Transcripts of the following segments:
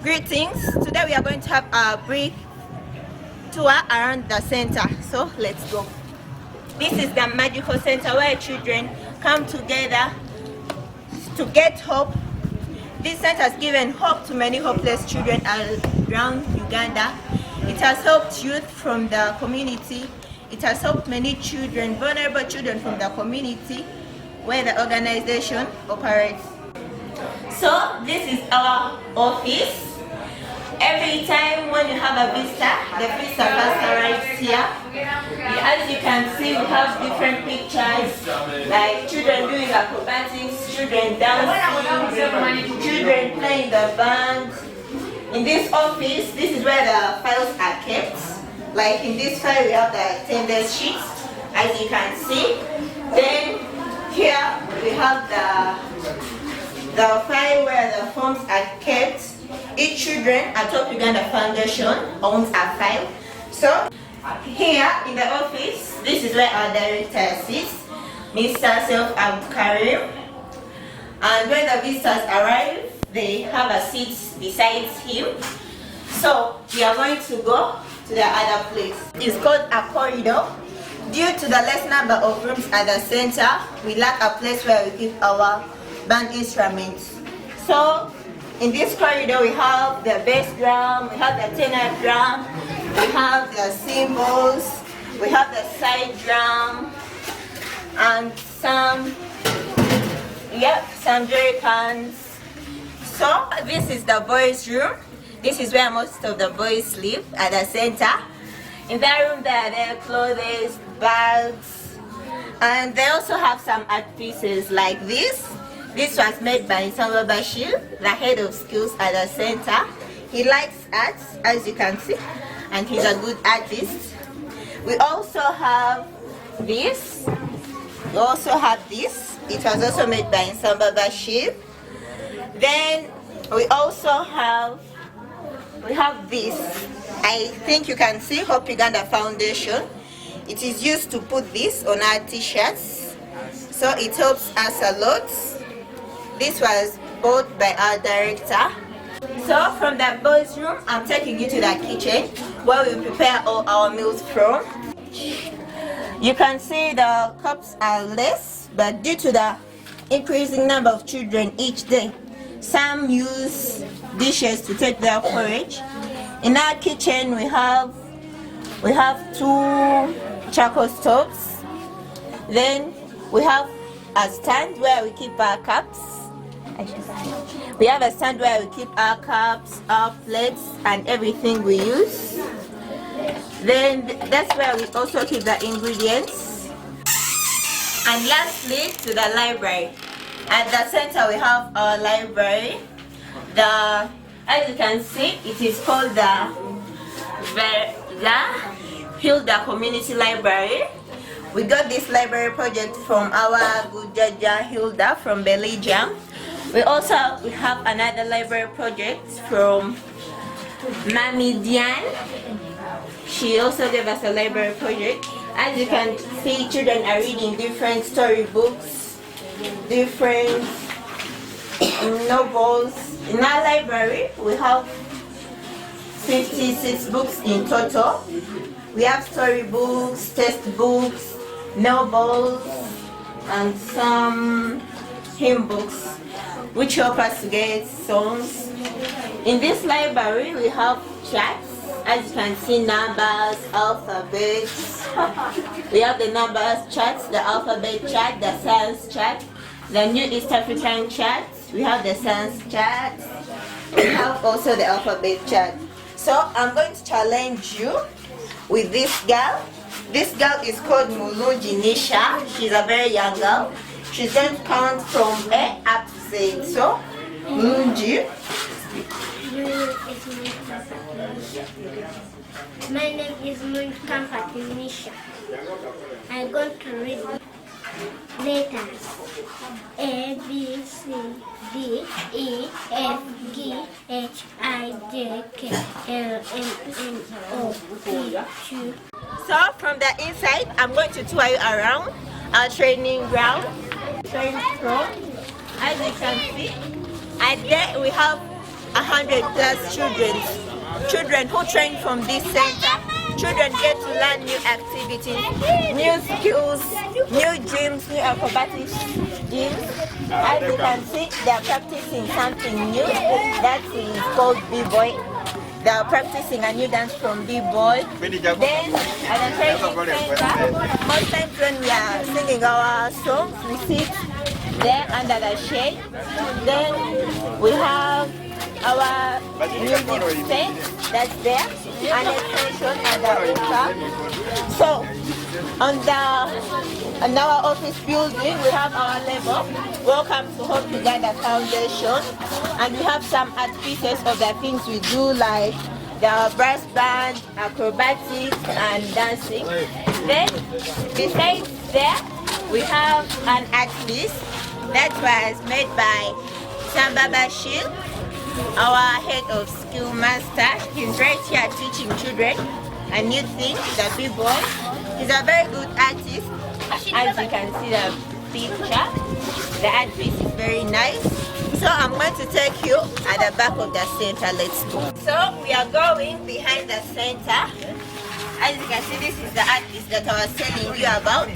Greetings. Today we are going to have a brief tour around the center. So let's go. This is the magical center where children come together to get hope. This center has given hope to many hopeless children around Uganda. It has helped youth from the community. It has helped many children, vulnerable children from the community where the organization operates. So this is our office. Every time when you have a visitor, the visitor first arrives here. As you can see, we have different pictures, like children doing acrobatics, children dancing, children playing the band. In this office, this is where the files are kept. Like in this file, we have the attendance sheet, as you can see. Then here we have the file where the forms are kept. Each children at Top Uganda Foundation owns a file. So here in the office, this is where our director sits, Mr. Self Abkarim. And when the visitors arrive, they have a seat beside him. So we are going to go to the other place. It's called a corridor. Due to the less number of rooms at the center, we lack a place where we keep our band instruments. So in this corridor, we have the bass drum, we have the tenor drum, we have the cymbals, we have the side drum, and some jerry cans. So this is the boys' room. This is where most of the boys live at the center. In that room, there are their clothes, bags, and they also have some art pieces like this. This was made by Samba Bashir, the head of skills at the center. He likes art, as you can see, and he's a good artist. We also have this. We also have this. It was also made by Samba Bashir. Then we also have this. I think you can see Hope Uganda Foundation. It is used to put this on our t-shirts, so it helps us a lot. This was bought by our director. So from the boys' room, I'm taking you to the kitchen where we prepare all our meals from. You can see the cups are less, but due to the increasing number of children each day, some use dishes to take their porridge. In our kitchen, we have 2 charcoal stoves. Then we have a stand where we keep our cups. We have a stand where we keep our cups, our plates, and everything we use. Then that's where we also keep the ingredients. And lastly, to the library. At the center, we have our library. As you can see, it is called the Hilda Community Library. We got this library project from our good Jaja Hilda from Belgium. We have another library project from Mami Diane. She also gave us a library project. As you can see, children are reading different storybooks, different novels. In our library, we have 56 books in total. We have storybooks, textbooks, novels, and some hymn books, which help us to get songs. In this library, we have charts. As you can see, numbers, alphabets. We have the numbers charts, the alphabet chart, the science chart, the New East African chart. We have the science chart. We have also the alphabet chart. So I'm going to challenge you with this girl. This girl is called Mulungi Nisha. She's a very young girl. She's going to count from A up to Z. So, Mulungi. My name is Mulungi Nisha. I'm going to read letters A, B, C, D, E, F, G, H, I, J, K, L, M, N, O, P, Q. So from the inside, I'm going to tour you around our training ground. As you can see, and there we have 100 plus children who train from this center. Children get to learn new activities, new skills, new gyms, new acrobatics gyms. As you can see, they are practicing something new. That is called B-boy. They are practicing a new dance from B-boy. Then at the training center, most times when we are singing our songs, we sit there under the shade. Then we have our music space that's there, and extension and the rooftop. So on our office building, we have our label, Welcome to Hope Uganda Foundation, and we have some art pieces of the things we do, like the brass band, acrobatics, and dancing. Then besides there, we have an art piece that was made by Samba Bashir, our head of skill master. He's right here teaching children a new thing, the B-boy. He's a very good artist. As you can see the picture, the art piece is very nice. So I'm going to take you at the back of the center. Let's go. So we are going behind the center. As you can see, this is the art piece that I was telling you about.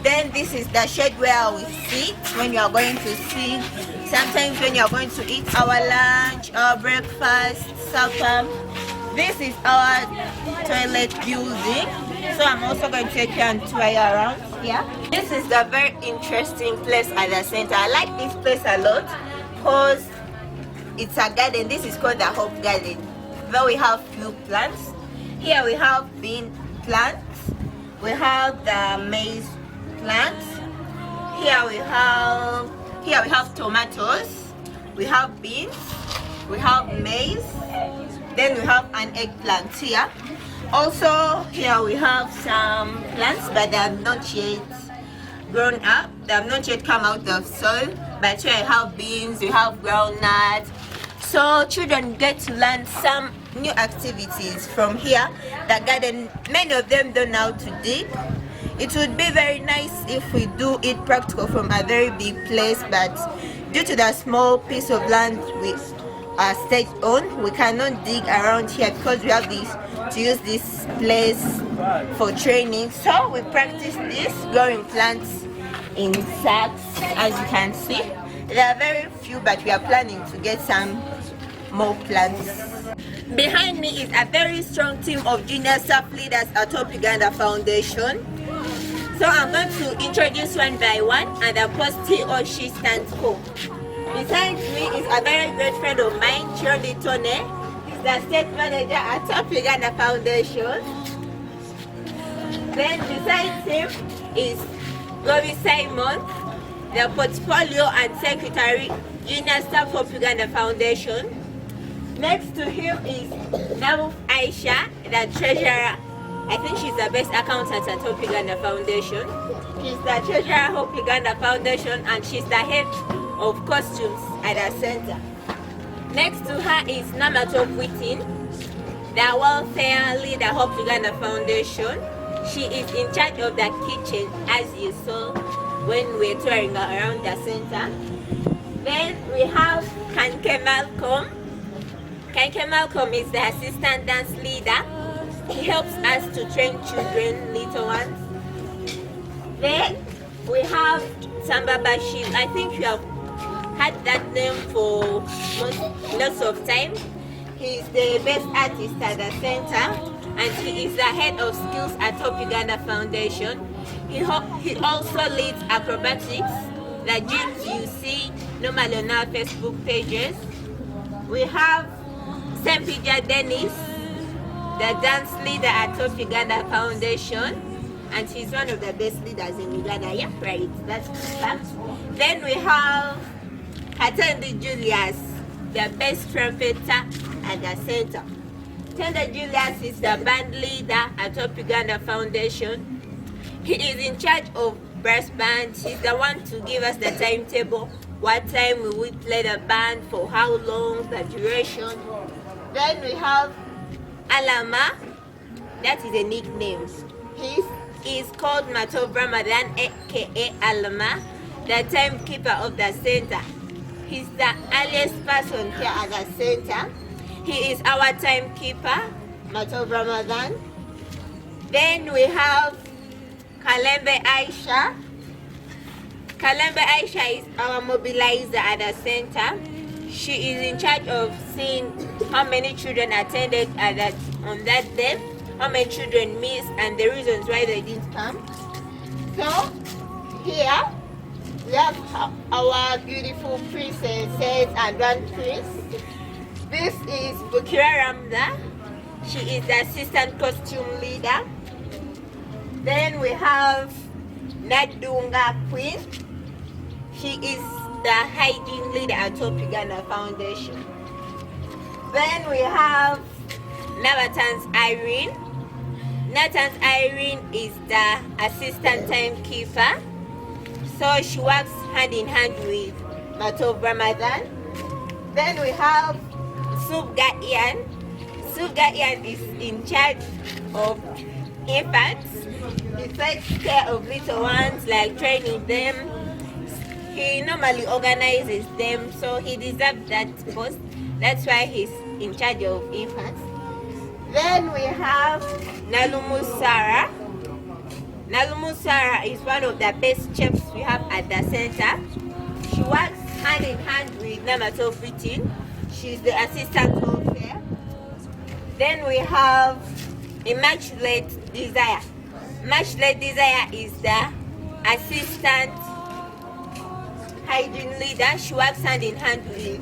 Then this is the shade where we sit when you are going to sing. Sometimes when you are going to eat our lunch, our breakfast, supper. This is our toilet building. So I'm also going to take you and tour you around here. This is the very interesting place at the center. I like this place a lot because it's a garden. This is called the Hope Garden. There we have few plants. Here we have bean plants. We have the maize plants. Here we have tomatoes. We have beans. We have maize. Then we have an eggplant here. Also here we have some plants, but they have not yet grown up. They have not yet come out of soil. But here we have beans, we have groundnuts. So children get to learn some new activities from here. The garden, many of them don't know how to dig. It would be very nice if we do it practical from a very big place, but due to the small piece of land we are stayed on, we cannot dig around here because we have to use this place for training. So we practice this growing plants in sacks. As you can see, there are very few, but we are planning to get some more plants. Behind me is a very strong team of junior staff leaders at Hope Uganda Foundation. So I'm going to introduce one by one and the post he or she stands for. Beside me is a very great friend of mine, Shirley Tone. He's the state manager at Hope Uganda Foundation. Then beside him is Robbie Simon, the portfolio and secretary, junior staff of Uganda Foundation. Next to him is Namu Aisha, the treasurer. I think she's the best accountant at Hope Uganda Foundation. She's the treasurer of Hope Uganda Foundation and she's the head of costumes at the center. Next to her is Namato Whitin, the welfare leader of Hope Uganda Foundation. She is in charge of the kitchen, as you saw when we were touring around the center. Then we have Kanke Malcolm. Kanke Malcolm is the assistant dance leader. He helps us to train children, little ones. Then we have Samba Bashir. I think you have had that name for lots of time. He is the best artist at the center and he is the head of skills at Hope Uganda Foundation. He also leads acrobatics, the gyms you see normally on our Facebook pages. We have Sempija Dennis, the dance leader at Hope Uganda Foundation, and she's one of the best leaders in Uganda. Yeah, right, that's fact. Then we have Katendi Julius, the best trumpeter at the center. Tender Julius is the band leader at Hope Uganda Foundation. He is in charge of brass band. He's the one to give us the timetable, what time we will play the band, for how long, the duration. Then we have Alama, that is a nickname. He is called Matov Ramadan, aka Alama, the timekeeper of the center. He's the earliest person here at the center. He is our timekeeper, Mato Ramadan. Then we have Kalembe Aisha. Kalembe Aisha is our mobilizer at the center. She is in charge of seeing how many children attended on that day, how many children missed, and the reasons why they didn't come. So here we have our beautiful princesses and grand prince. This is Bukira Ramda. She is the assistant costume leader. Then we have Nadunga Queen. She is the hygiene leader at Topigana Foundation. Then we have Nabatan's Irene. Nathan's Irene is the assistant timekeeper. So she works hand in hand with Matov Ramadan. Then we have Subga Ian. Subga Ian is in charge of infants. He takes care of little ones, like training them. He normally organizes them, so he deserves that post. That's why he's in charge of infants. Then we have Nalumu Sarah. Nalumu Sarah is one of the best chefs we have at the center. She works hand in hand with Namato Fitin. She's the assistant home care. Then we have Immaculate Desire. Immaculate Desire is the assistant hygiene leader. She works hand in hand with